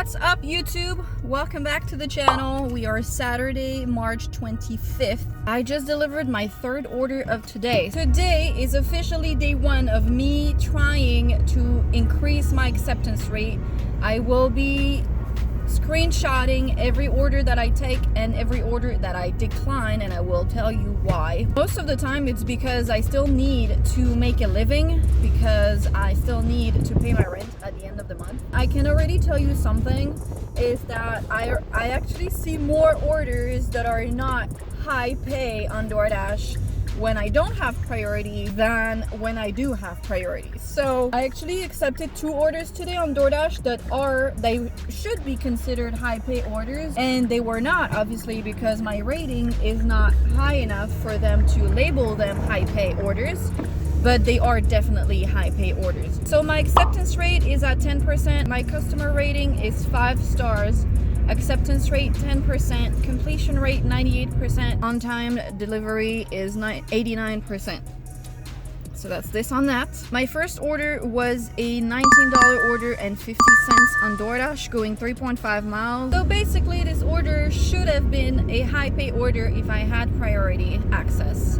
What's up, YouTube? Welcome back to the channel. We are Saturday, March 25th. I just delivered my third order of today. Today is officially day one of me trying to increase my acceptance rate. I will be screenshotting every order that I take and every order that I decline, and I will tell you why. Most of the time it's because I still need to make a living, because I still need to pay my rent at the end of the month. I can already tell you something, is that I actually see more orders that are not high pay on Doordash when I don't have priority than when I do have priority. So I actually accepted 2 orders today on Doordash they should be considered high pay orders, and they were not, obviously, because my rating is not high enough for them to label them high pay orders, but they are definitely high pay orders. So my acceptance rate is at 10%, my customer rating is 5 stars, acceptance rate 10%, completion rate 98%, on time delivery is 89%. So that's this on that. My first order was a $19 order and 50 cents on Doordash, going 3.5 miles. So basically this order should have been a high pay order if I had priority access,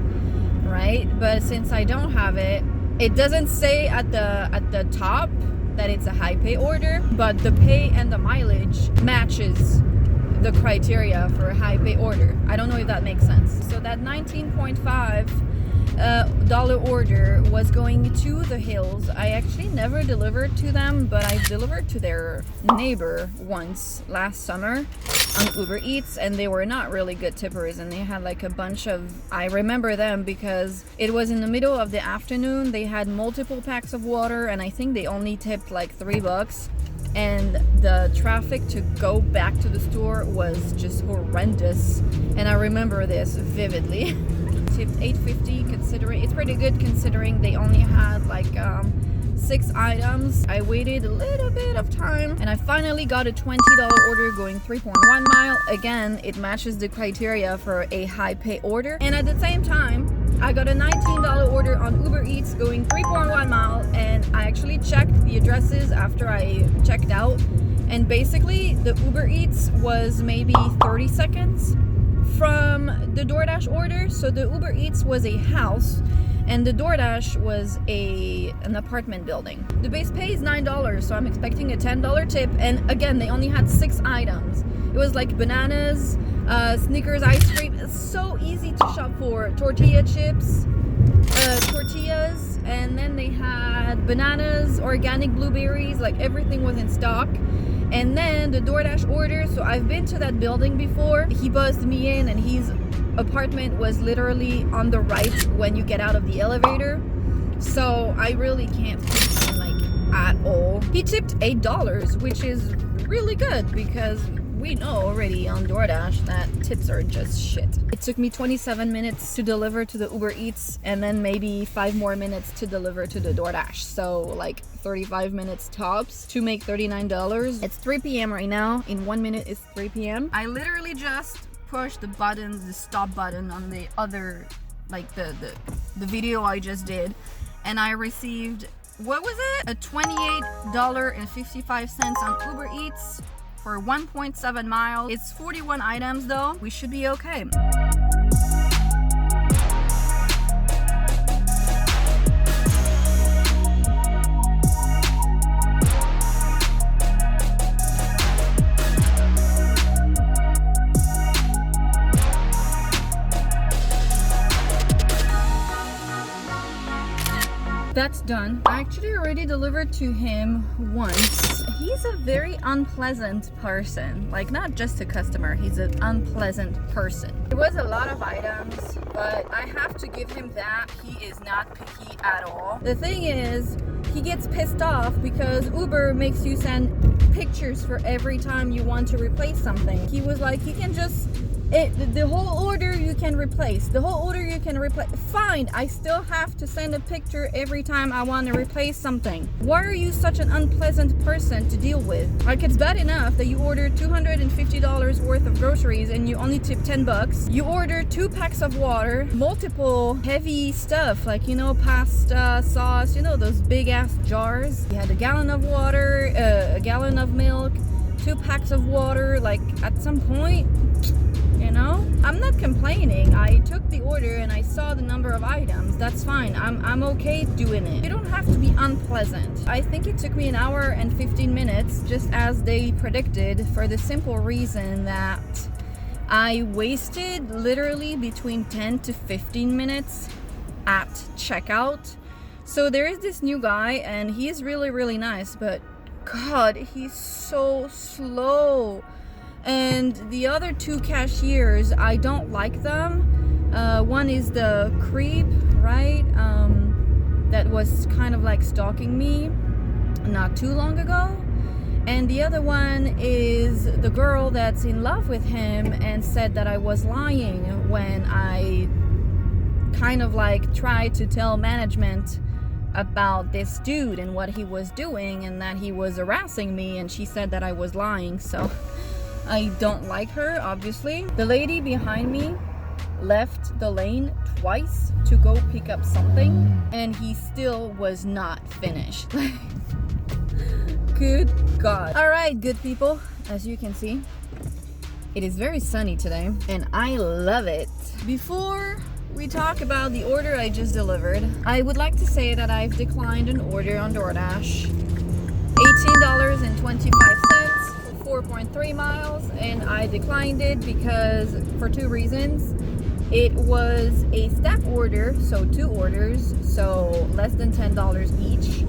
right? But since I don't have it, it doesn't say at the top that it's a high pay order, but the pay and the mileage matches the criteria for a high pay order. I don't know if that makes sense. So that $19.5 dollar order was going to the Hills. I actually never delivered to them, but I delivered to their neighbor once last summer on Uber Eats, and they were not really good tippers, and they had like a bunch of, I remember them because it was in the middle of the afternoon. They had multiple packs of water, and I think they only tipped like $3, and the traffic to go back to the store was just horrendous, and I remember this vividly. Tipped $8.50, considering it's pretty good considering they only had like 6 items. I waited a little bit of time, and I finally got a $20 order going 3.1 mile. Again, it matches the criteria for a high pay order. And at the same time, I got a $19 order on Uber Eats going 3.1 mile, and I actually checked the addresses after I checked out, and basically the Uber Eats was maybe 30 seconds from the Doordash order. So the Uber Eats was a house and the Doordash was an apartment building. The base pay is $9, so I'm expecting a $10 tip, and again, they only had 6 items. It was like bananas, Snickers ice cream. It's so easy to shop for. Tortilla chips, tortillas, and then they had bananas, organic blueberries, like everything was in stock. And then the Doordash order, so I've been to that building before. He buzzed me in, and his apartment was literally on the right when you get out of the elevator. So I really can't complain like at all. He tipped $8, which is really good because we know already on Doordash that tips are just shit. It took me 27 minutes to deliver to the Uber Eats, and then maybe 5 more minutes to deliver to the Doordash. So like 35 minutes tops to make $39. It's 3 p.m. right now. In 1 minute it's 3 p.m. I literally just pushed the stop button on the other, like the video I just did, and I received, what was it? A $28.55 on Uber Eats for 1.7 miles. It's 41 items though. We should be okay. That's done. I actually already delivered to him once. He's a very unpleasant person. Like, not just a customer, he's an unpleasant person. It was a lot of items, but I have to give him that. He is not picky at all. The thing is, he gets pissed off because Uber makes you send pictures for every time you want to replace something. He was like, you can just the whole order you can replace. The whole order you can replace. Fine, I still have to send a picture every time I want to replace something. Why are you such an unpleasant person to deal with? Like, it's bad enough that you order $250 worth of groceries and you only tip $10. You order 2 packs of water, multiple heavy stuff, like, you know, pasta, sauce, you know, those big ass jars. You had a gallon of water, a gallon of milk, 2 packs of water, like at some point, you know? I'm not complaining. I took the order and I saw the number of items. That's fine. I'm okay doing it. You don't have to be unpleasant. I think it took me 1 hour and 15 minutes, just as they predicted, for the simple reason that I wasted literally between 10 to 15 minutes at checkout. So there is this new guy and he is really, really nice, but God, he's so slow. And the other 2 cashiers, I don't like them. One is the creep, right? That was kind of like stalking me not too long ago. And the other one is the girl that's in love with him and said that I was lying when I kind of like tried to tell management about this dude and what he was doing and that he was harassing me, and she said that I was lying. So I don't like her, obviously. The lady behind me left the lane twice to go pick up something and he still was not finished. Good God. All right, good people, as you can see, it is very sunny today and I love it. Before we talk about the order I just delivered, I would like to say that I've declined an order on Doordash. $18.25 for 4.3 miles, and I declined it because for 2 reasons. It was a stack order, so 2 orders, so less than $10 each.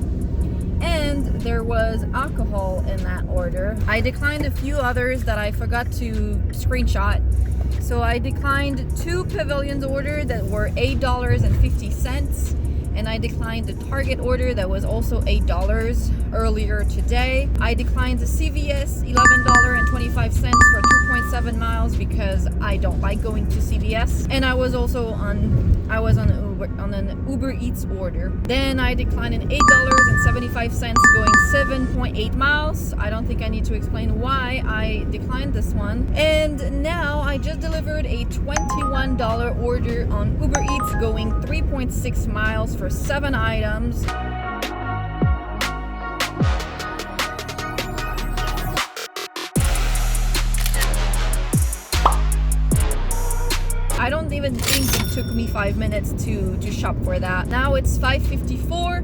And there was alcohol in that order. I declined a few others that I forgot to screenshot. So I declined 2 Pavilions order that were $8.50, and I declined the Target order that was also $8 earlier today. I declined the CVS $11.25 for 2.7 miles because I don't like going to CVS, and I was also on an Uber Eats order. Then I declined an $8.75 going 7.8 miles. I don't think I need to explain why I declined this one. And now I just delivered a $21 order on Uber Eats going 3.6 miles for 7 items. I don't even think it took me 5 minutes to shop for that. Now it's 5:54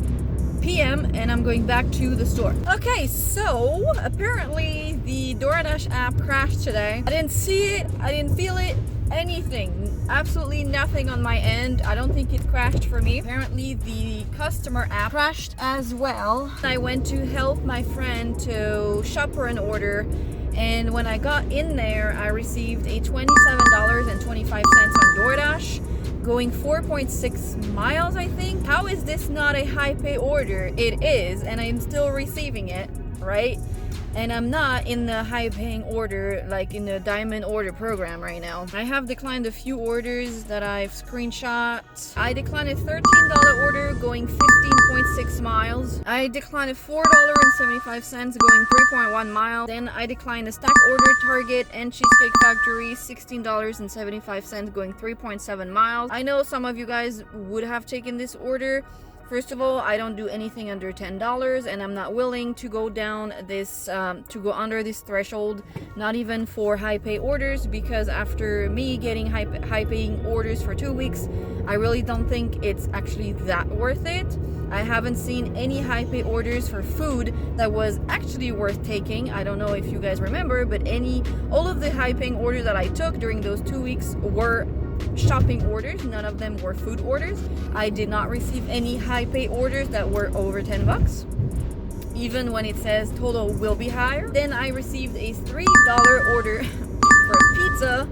p.m. and I'm going back to the store. Okay, so apparently the Doordash app crashed today. I didn't see it, I didn't feel it, anything. Absolutely nothing on my end. I don't think it crashed for me. Apparently the customer app crashed as well. I went to help my friend to shop for an order, and when I got in there, I received a $27.25 on Doordash, going 4.6 miles, I think. How is this not a high pay order? It is, and I'm still receiving it, right? And I'm not in the high paying order, like in the diamond order program right now. I have declined a few orders that I've screenshot. I declined a $13 order going 15.6 miles. I declined a $4.75 going 3.1 miles. Then I declined a stack order Target and Cheesecake Factory $16.75 going 3.7 miles. I know some of you guys would have taken this order. First of all, I don't do anything under $10, and I'm not willing to go down this, to go under this threshold, not even for high pay orders, because after me getting high paying orders for 2 weeks, I really don't think it's actually that worth it. I haven't seen any high pay orders for food that was actually worth taking. I don't know if you guys remember, but all of the high paying orders that I took during those 2 weeks were shopping orders. None of them were food orders. I did not receive any high pay orders that were over $10, even when it says total will be higher. Then I received a $3 order for pizza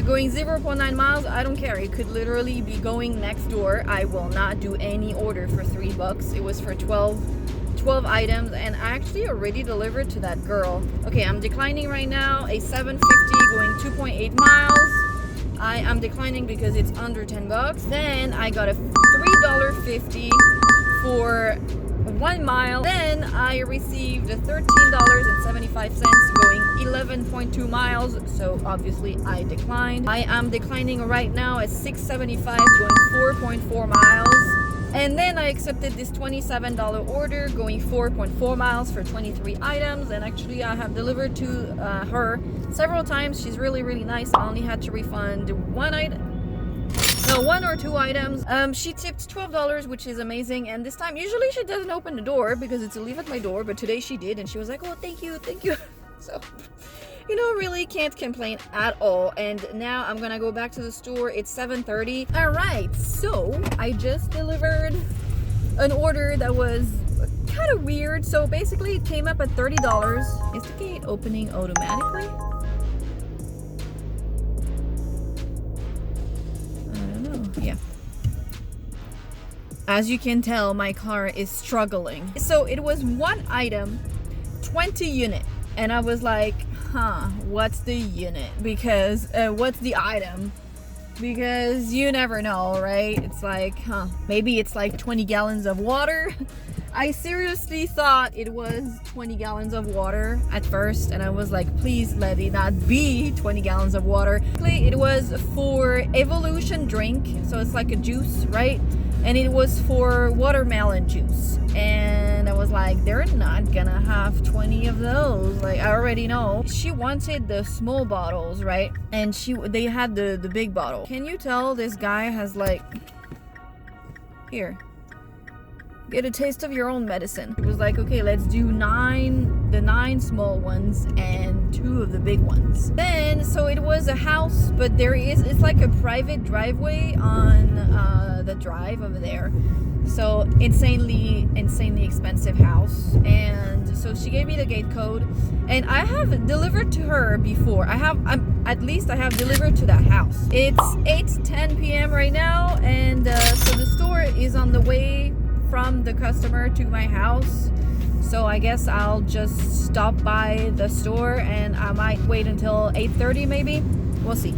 going 0.9 miles. I don't care, it could literally be going next door. I will not do any order for $3. It was for 12 items, and I actually already delivered to that girl. Okay, I'm declining right now a $7.50 going 2.8 miles. I am declining because it's under $10. Then I got a $3.50 for 1 mile. Then I received a $13.75 going 11.2 miles. So obviously I declined. I am declining right now at $6.75 going 4.4 miles. And then I accepted this $27 order going 4.4 miles for 23 items, and actually I have delivered to her several times. She's really, really nice. I only had to refund one or two items. She tipped $12, which is amazing, and this time usually she doesn't open the door because it's a leave at my door, but today she did, and she was like, oh, thank you. So, you know, really can't complain at all. And now I'm gonna go back to the store. It's 7:30. All right, so I just delivered an order that was kind of weird. So basically it came up at $30. Is the gate opening automatically? Yeah. As you can tell, my car is struggling. So it was one item, 20 unit. And I was like, what's the unit? Because, what's the item? Because you never know, right? It's like, maybe it's like 20 gallons of water. I seriously thought it was 20 gallons of water at first, and I was like, please let it not be 20 gallons of water. It was for Evolution drink, so it's like a juice, right? And it was for watermelon juice, and I was like, they're not gonna have 20 of those. Like, I already know. She wanted the small bottles, right? And they had the big bottle. Can you tell this guy has like, here, get a taste of your own medicine. It was like, okay, let's do the 9 small ones and 2 of the big ones. Then, so it was a house, but it's like a private driveway on the drive over there. So insanely expensive house. And so she gave me the gate code, and I have delivered to her before. At least I have delivered to that house. It's 8:10 p.m. right now, and so the store is on the way from the customer to my house. So I guess I'll just stop by the store, and I might wait until 8:30 maybe. We'll see.